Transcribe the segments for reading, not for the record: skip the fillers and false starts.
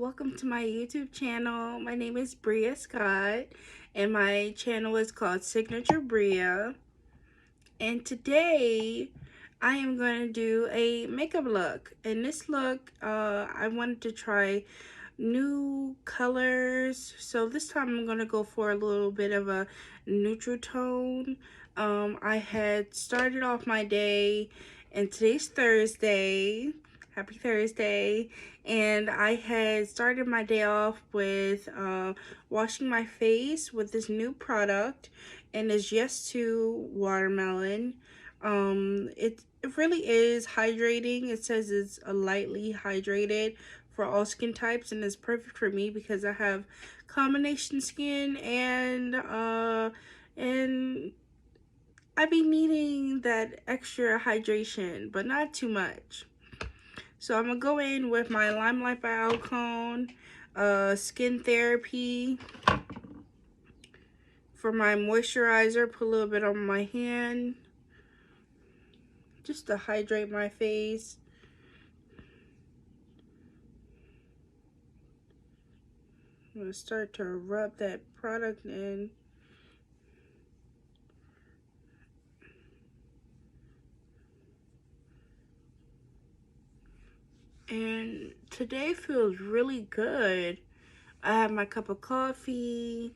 welcome to my YouTube channel. My name is Bria Scott, and my channel is called Signature Bria. And today, I am going to do a makeup look. And this look, I wanted to try new colors. So this time, I'm going to go for a little bit of a neutral tone. I had started off my day, and today's Thursday. Happy Thursday. And I had started my day off with washing my face with this new product, and it's Yes to Watermelon. It really is hydrating. It says it's a lightly hydrated for all skin types, and it's perfect for me because I have combination skin, and I be needing that extra hydration, but not too much. So I'm gonna go in with my Limelight by Alcone Skin Therapy. For my moisturizer, put a little bit on my hand just to hydrate my face. I'm gonna start to rub that product in. And today feels really good. I have my cup of coffee,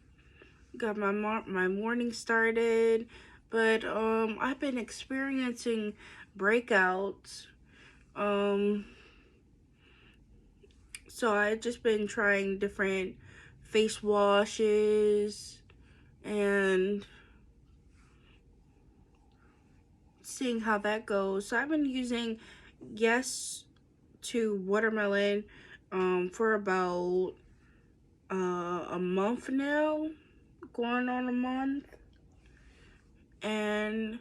got my morning started, but I've been experiencing breakouts. So I've just been trying different face washes and seeing how that goes. So I've been using Yes to Watermelon for about a month now, going on a month, and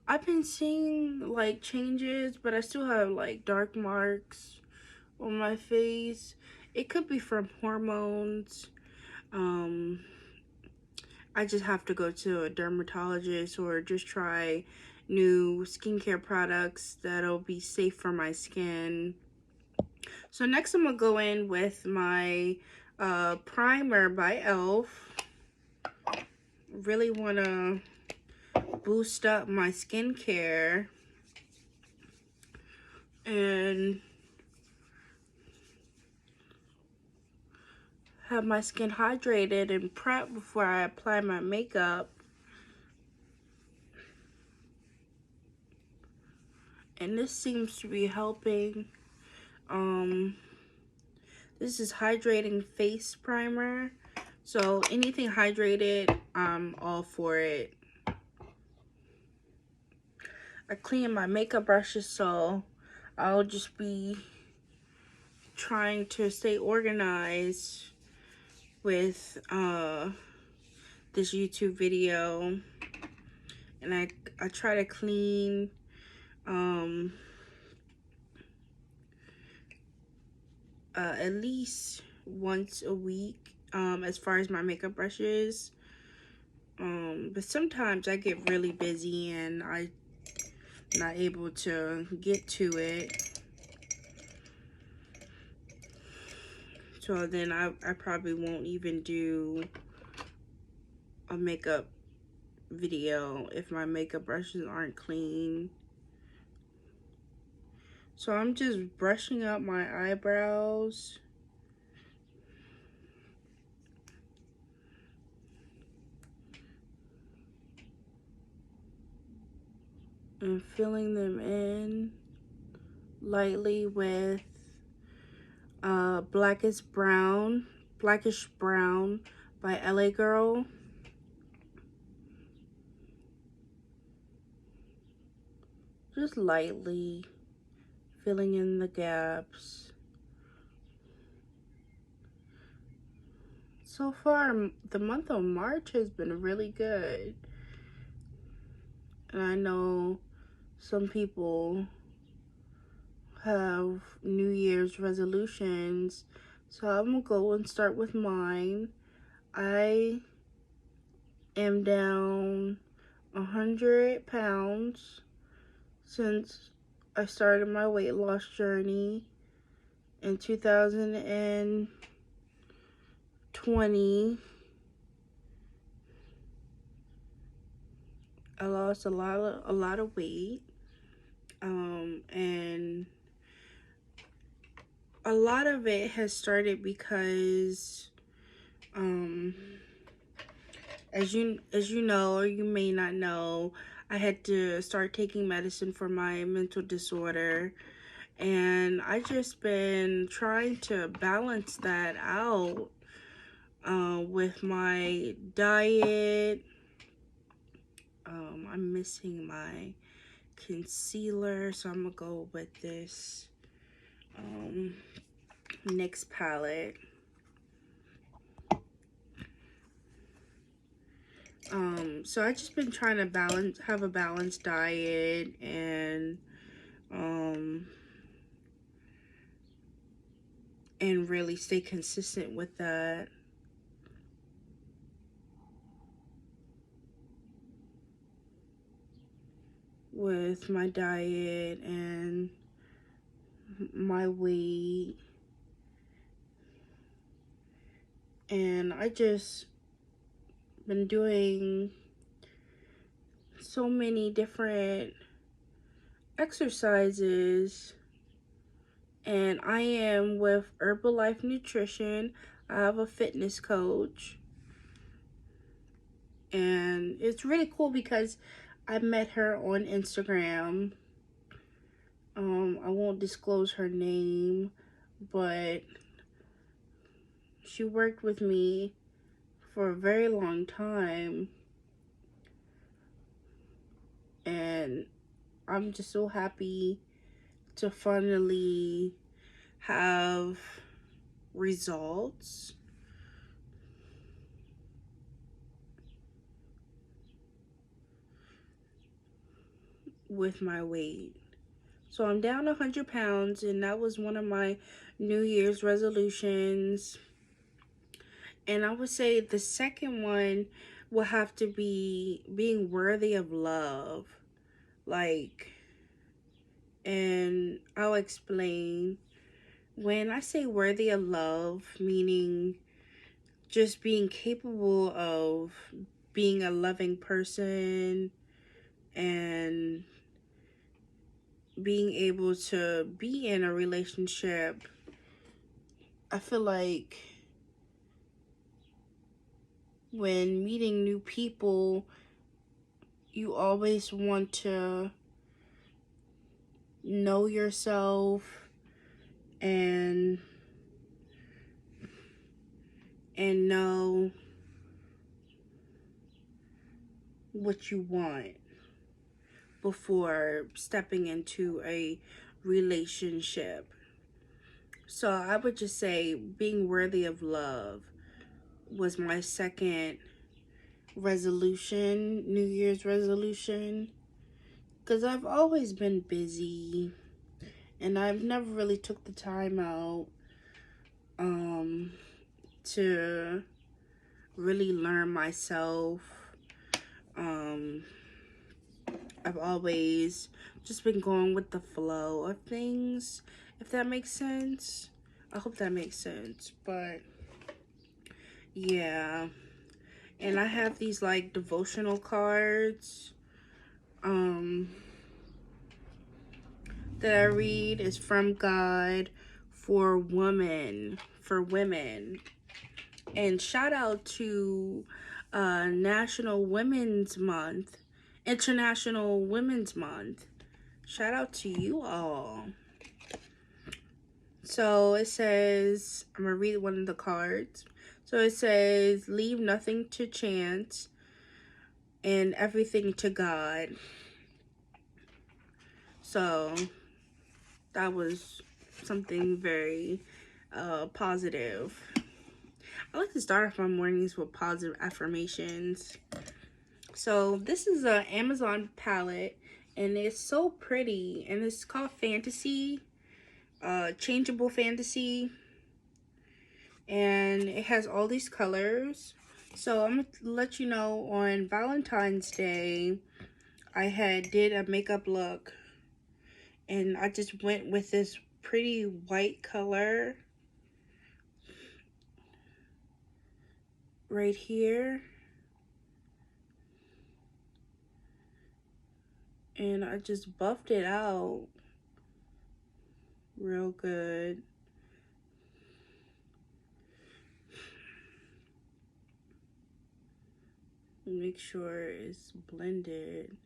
I've been seeing like changes, but I still have like dark marks on my face. It could be from hormones. I just have to go to a dermatologist or just try new skincare products that'll be safe for my skin. So next I'm gonna go in with my primer by e.l.f. Really wanna boost up my skincare and have my skin hydrated and prepped before I apply my makeup. And this seems to be helping. This is hydrating face primer, so anything hydrated, I'm all for it. I clean my makeup brushes, so I'll just be trying to stay organized with this YouTube video, and I try to clean at least once a week as far as my makeup brushes. But sometimes I get really busy and I'm not able to get to it. So then I probably won't even do a makeup video if my makeup brushes aren't clean. So I'm just brushing up my eyebrows. And filling them in lightly with Blackish Brown by LA Girl. Just lightly filling in the gaps. So far, the month of March has been really good. And I know some people have New Year's resolutions, so I'm gonna go and start with mine. I am down 100 pounds since I started my weight loss journey, in 2020. I lost a lot of weight, and a lot of it has started because, um, as you know, or you may not know, I had to start taking medicine for my mental disorder, and I just been trying to balance that out with my diet. I'm missing my concealer, so I'm gonna go with this NYX palette. So I just been trying to have a balanced diet, um and really stay consistent with that. With my diet and my weight. And I just been doing so many different exercises, and I am with Herbalife Nutrition. I have a fitness coach, and it's really cool because I met her on Instagram. I won't disclose her name, but she worked with me for a very long time, and I'm just so happy to finally have results with my weight. So I'm down 100 pounds, and that was one of my New Year's resolutions. And I would say the second one will have to be being worthy of love. Like, and I'll explain. When I say worthy of love, meaning just being capable of being a loving person and being able to be in a relationship. I feel like when meeting new people, you always want to know yourself and know what you want before stepping into a relationship. So I would just say being worthy of love was my second resolution, New Year's resolution, because I've always been busy and I've never really took the time out to really learn myself. I've always just been going with the flow of things, if that makes sense. I hope that makes sense. But yeah, and I have these like devotional cards that I read. Is from God for women. And shout out to National Women's Month, International Women's Month. Shout out to you all. So it says, I'm going to read one of the cards. So it says, leave nothing to chance and everything to God. So that was something very positive. I like to start off my mornings with positive affirmations. So this is an Amazon palette, and it's so pretty, and it's called Fantasy, Changeable Fantasy, and it has all these colors. So I'm gonna let you know, on Valentine's Day, I did a makeup look, and I just went with this pretty white color right here. And I just buffed it out real good. Make sure it's blended.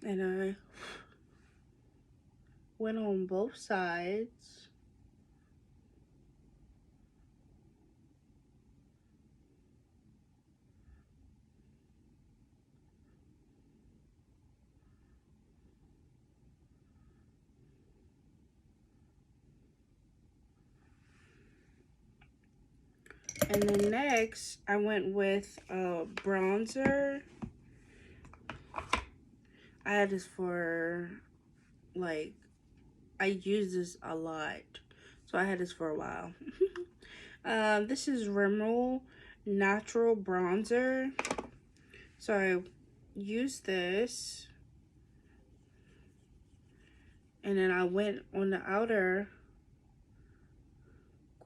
And I went on both sides. And then next, I went with a bronzer. I had this for, like, I use this a lot. So I had this for a while. This is Rimmel Natural Bronzer. So I used this. And then I went on the outer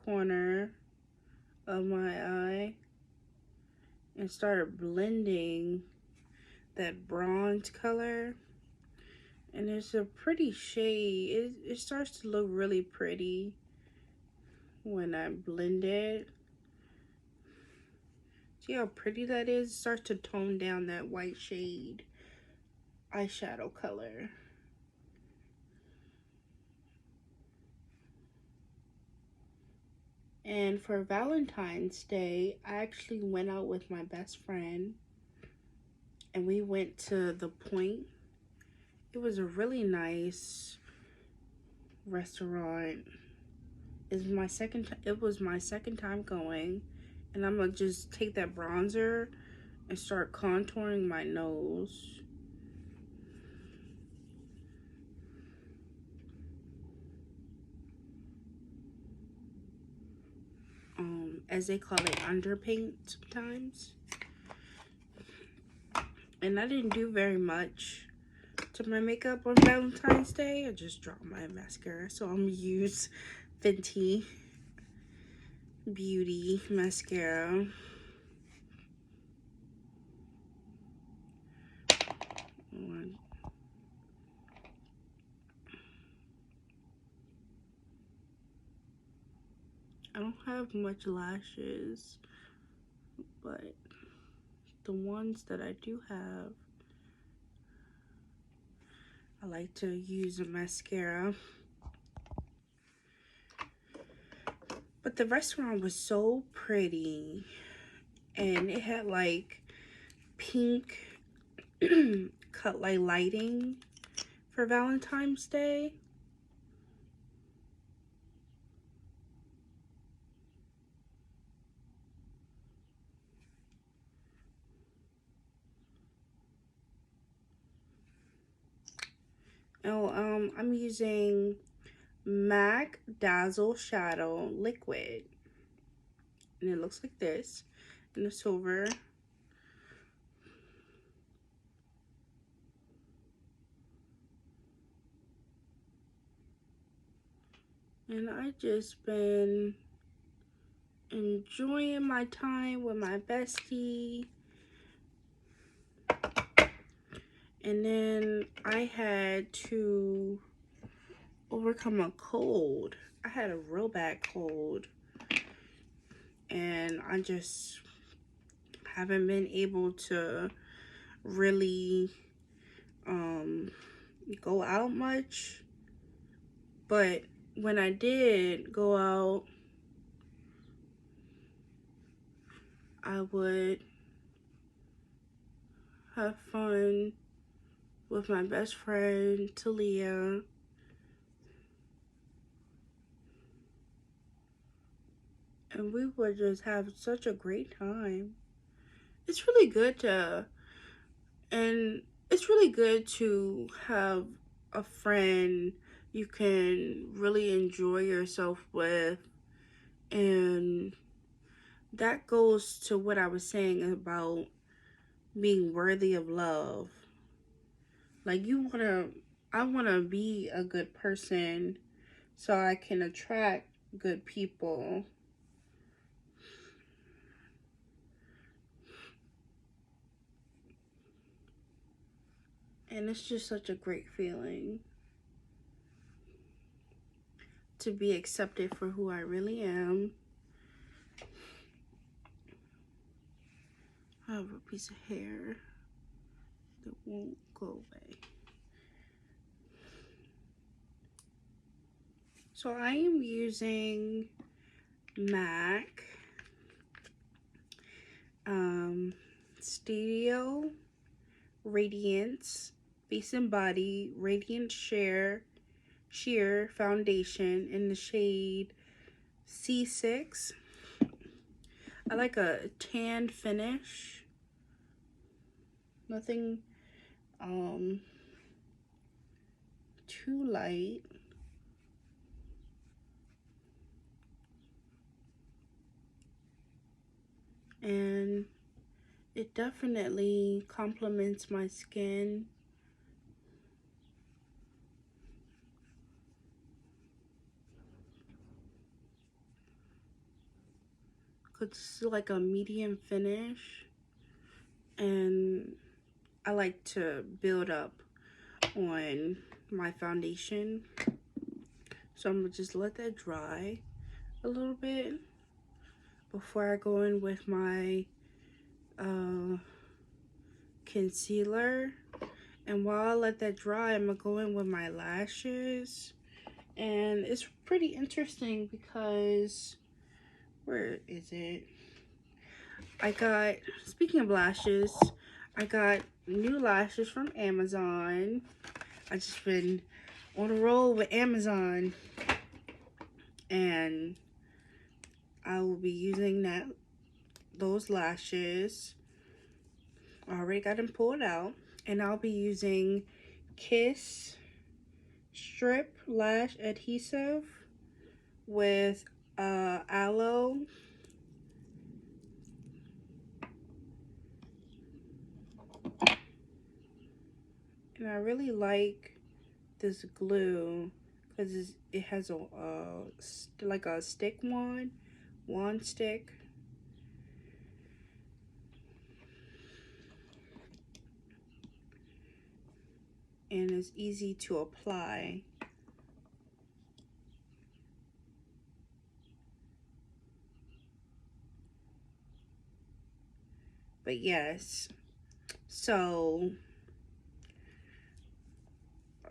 corner of my eye and started blending that bronze color. And it's a pretty shade. It starts to look really pretty when I blend it. See how pretty that is? It starts to tone down that white shade eyeshadow color. And for Valentine's Day, I actually went out with my best friend and we went to the Point. It was a really nice restaurant. It was my second time going, and I'm gonna just take that bronzer and start contouring my nose. As they call it, underpaint sometimes. And I didn't do very much to my makeup on Valentine's Day. I just dropped my mascara, so I'm gonna use Fenty Beauty mascara. I don't have much lashes, but the ones that I do have, I like to use a mascara. But the restaurant was so pretty, and it had like pink cut light lighting for Valentine's Day. Oh, I'm using MAC Dazzle Shadow Liquid. And it looks like this in the silver. And I just been enjoying my time with my bestie. And then I had to overcome a cold. I had a real bad cold. And I just haven't been able to really go out much. But when I did go out, I would have fun with my best friend, Talia. And we would just have such a great time. It's really good to have a friend you can really enjoy yourself with. And that goes to what I was saying about being worthy of love. Like I wanna be a good person so I can attract good people. And it's just such a great feeling to be accepted for who I really am. I have a piece of hair that won't go away. So I am using MAC Studio Radiance Face and Body Radiant Sheer Foundation in the shade C6. I like a tan finish. Nothing too light. And it definitely complements my skin. Cause it's like a medium finish, and I like to build up on my foundation. So I'm gonna just let that dry a little bit before I go in with my concealer. And while I let that dry, I'm gonna go in with my lashes. And it's pretty interesting because, where is it? Speaking of lashes, I got new lashes from Amazon. I just been on a roll with Amazon, and I will be using those lashes. I already got them pulled out, and I'll be using Kiss Strip Lash Adhesive with aloe. And I really like this glue because it has like a stick wand stick. And it's easy to apply. But yes, so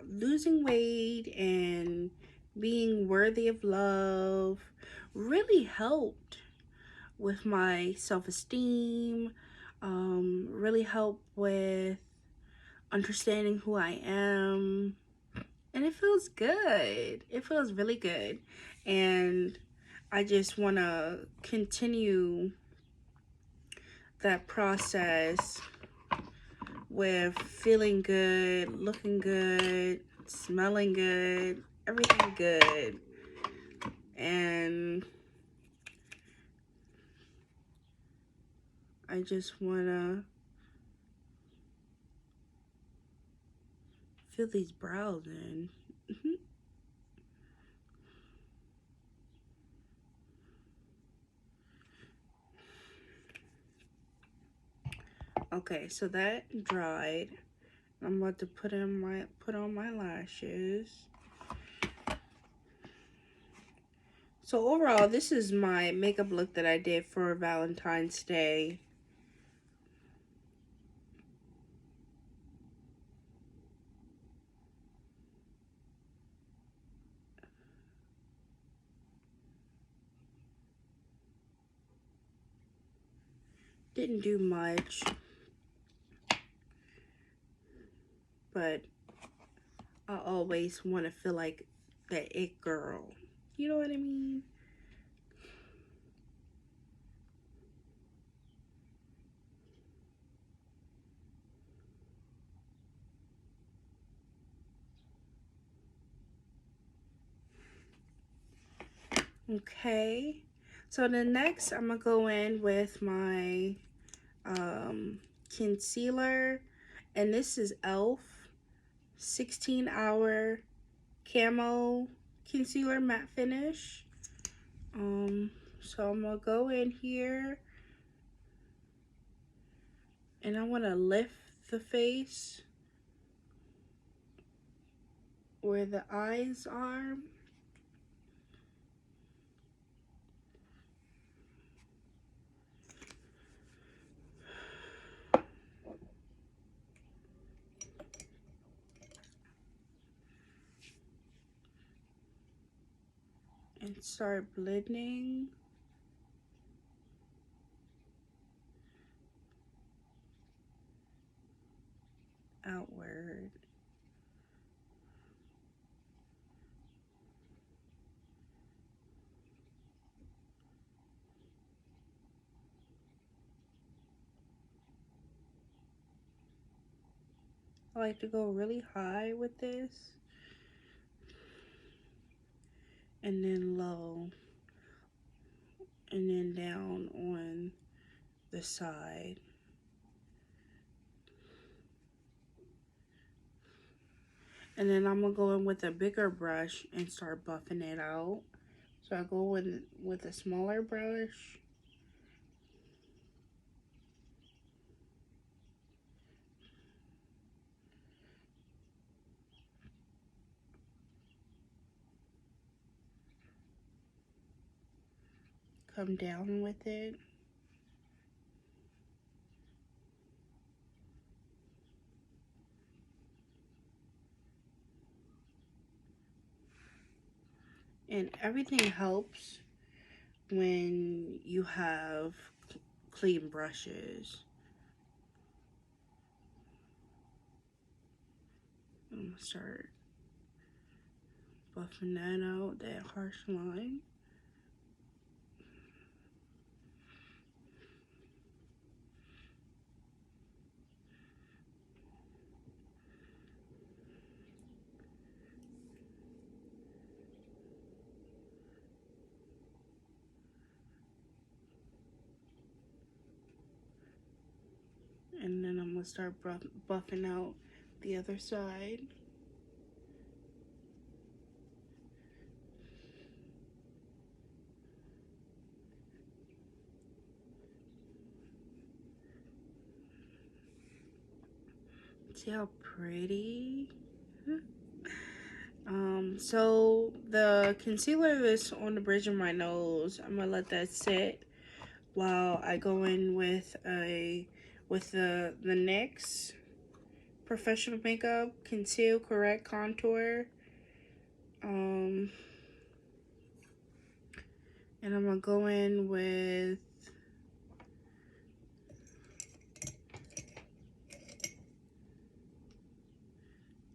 losing weight and being worthy of love really helped with my self-esteem, really helped with understanding who I am, and it feels good. It feels really good, and I just want to continue that process with feeling good, looking good, smelling good, everything good. And I just want to fill these brows in. Okay, so that dried. I'm about to put on my lashes. So overall, this is my makeup look that I did for Valentine's Day. Didn't do much, but I always want to feel like that it girl. You know what I mean? Okay, so the next I'm gonna go in with my concealer, and this is e.l.f. 16-hour camo concealer matte finish. So I'm gonna go in here and I want to lift the face where the eyes are. And start blending outward. I like to go really high with this and then low and then down on the side. And then I'm gonna go in with a bigger brush and start buffing it out. So I go in with a smaller brush. Come down with it. And everything helps when you have clean brushes. I'm gonna start buffing that out, that harsh line. And then I'm gonna start buffing out the other side. See how pretty? So the concealer is on the bridge of my nose. I'm gonna let that sit while I go in with the NYX Professional Makeup Conceal Correct Contour. And I'm gonna go in with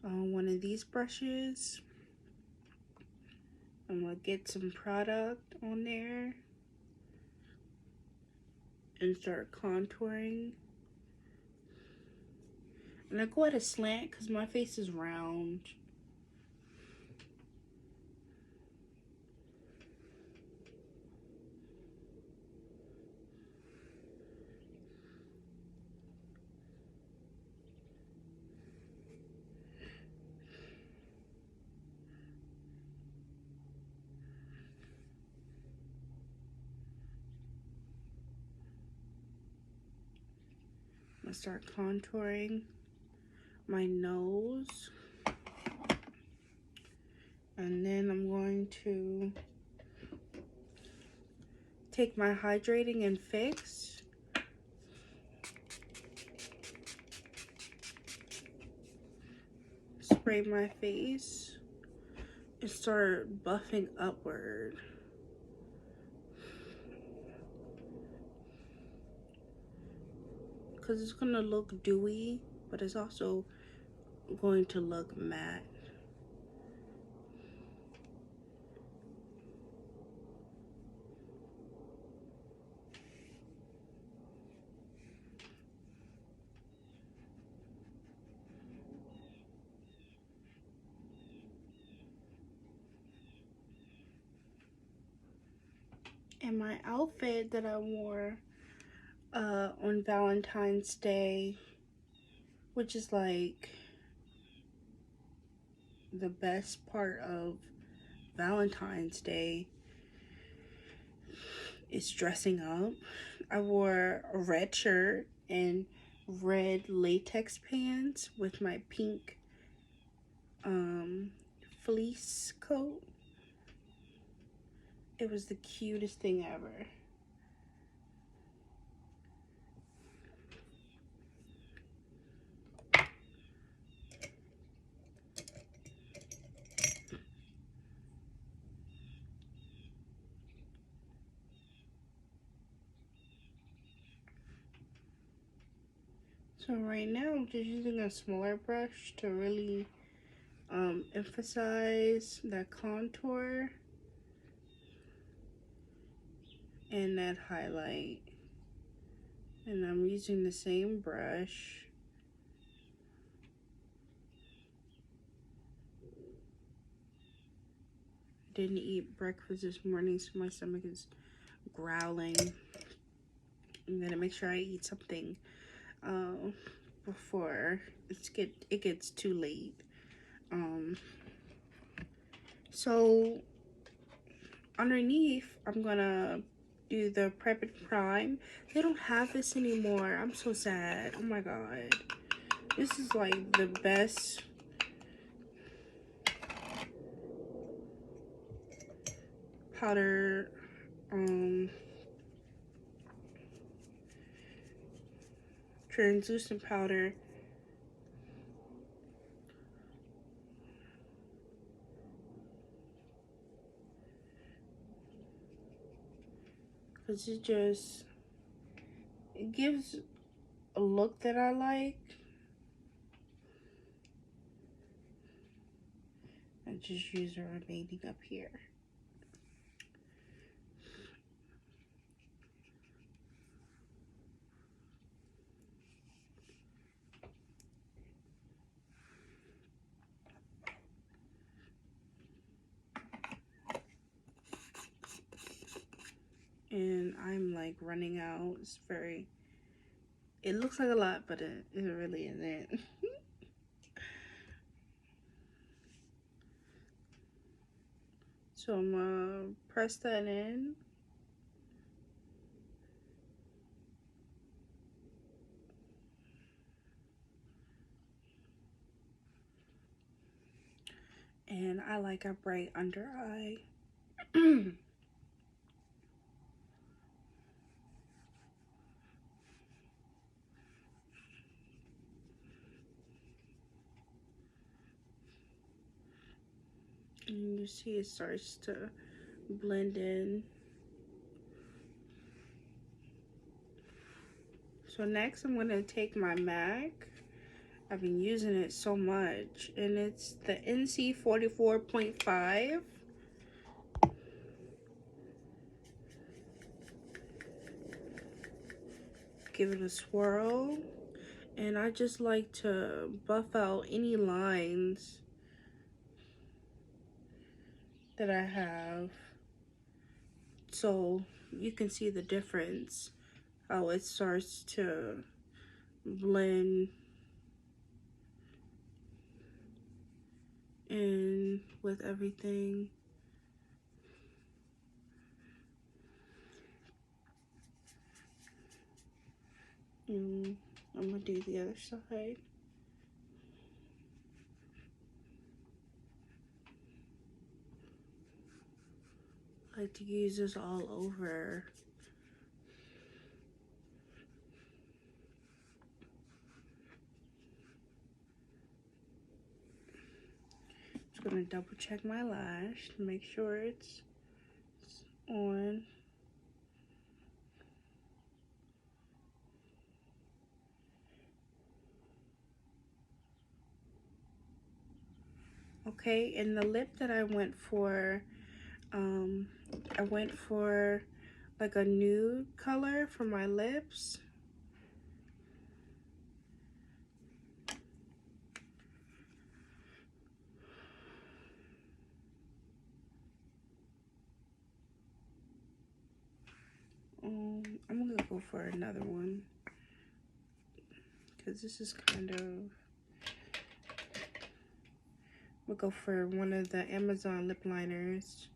one of these brushes. I'm gonna get some product on there and start contouring. And I go at a slant because my face is round. I'm gonna start contouring my nose. And then I'm going to take my hydrating and fix. Spray my face and start buffing upward. Because it's going to look dewy, but it's also going to look matte. And my outfit that I wore on Valentine's Day, which is like the best part of Valentine's Day is dressing up. I wore a red shirt and red latex pants with my pink fleece coat. It was the cutest thing ever. So right now I'm just using a smaller brush to really emphasize that contour and that highlight. And I'm using the same brush. Didn't eat breakfast this morning, so my stomach is growling. I'm gonna make sure I eat something before it gets too late. So underneath, I'm gonna do the Prep and Prime. They don't have this anymore. I'm so sad. Oh my god. This is like the best powder translucent powder. Cause it gives a look that I like. I just use the remaining up here. And I'm like running out. It looks like a lot, but it really isn't. So I'm gonna press that in. And I like a bright under eye. And you see it starts to blend in. So next I'm gonna take my MAC. I've been using it so much, and it's the NC 44.5. Give it a swirl, and I just like to buff out any lines that I have so you can see the difference, how it starts to blend in with everything. And I'm gonna do the other side. I like to use this all over. Just gonna double check my lash to make sure it's on. Okay, and the lip that I went for like a nude color for my lips. I'm gonna go for another one because this is kind of We'll go for one of the Amazon lip liners.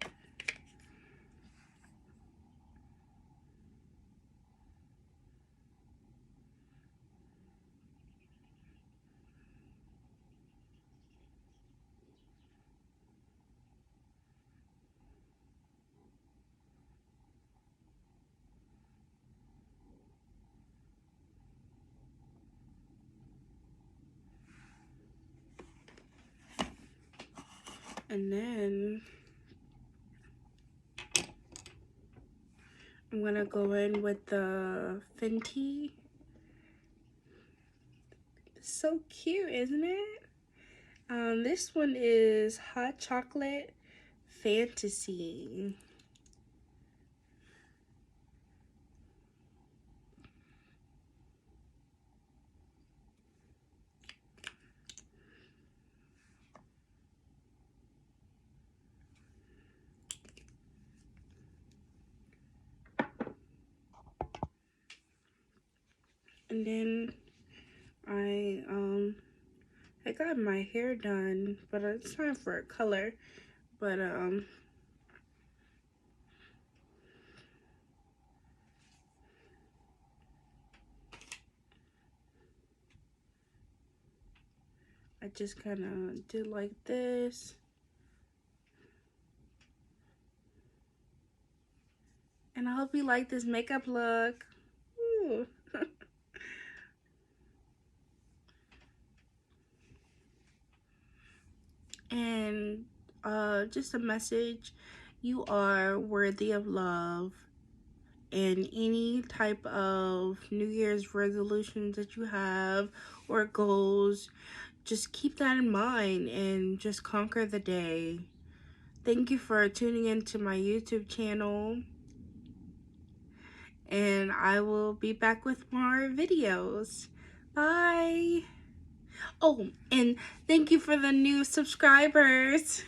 And then I'm gonna go in with the Fenty. So cute, isn't it? This one is Hot Chocolate Fantasy. And then I got my hair done, but it's time for a color. But I just kind of did like this. And I hope you like this makeup look. Ooh. And just a message, you are worthy of love, and any type of New Year's resolutions that you have or goals, just keep that in mind and just conquer the day. Thank you for tuning into my YouTube channel, and I will be back with more videos. Bye. Oh, and thank you for the new subscribers.